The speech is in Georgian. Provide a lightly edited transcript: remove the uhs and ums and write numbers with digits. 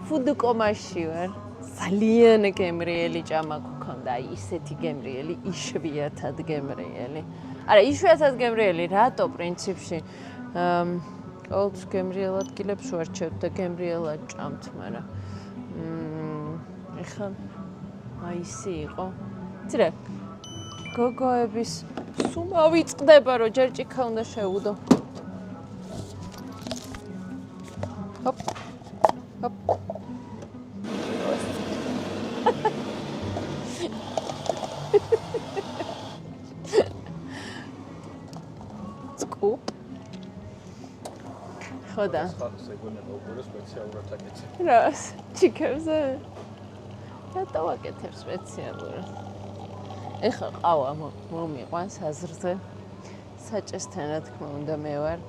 ფუდუკომაში ვარ. ძალიან გემრიელი ჭამა გქონდა, ისეთი გემრიელი, იშვიათად გემრიელი. არა, იშვიათად გემრიელი, რატო პრინციპში? ყოველთვის გემრიელ ადგილებს ვარჩევთ და გემრიელად ჭამთ, მაგრამ ეხლა აისი იყო. ცირე გოგოების სუმა ვიწყდება, რომ ჯერ ჭიქა უნდა შევუდო. ჰოპ. ჰოპ. ხოდა. რას? ჩიქებზე? რატო ვაკეთებ სპეციალურად? ეხლა ყავა მომიყვანს აზრზე. საჭესთან რა თქმა უნდა მე ვარ.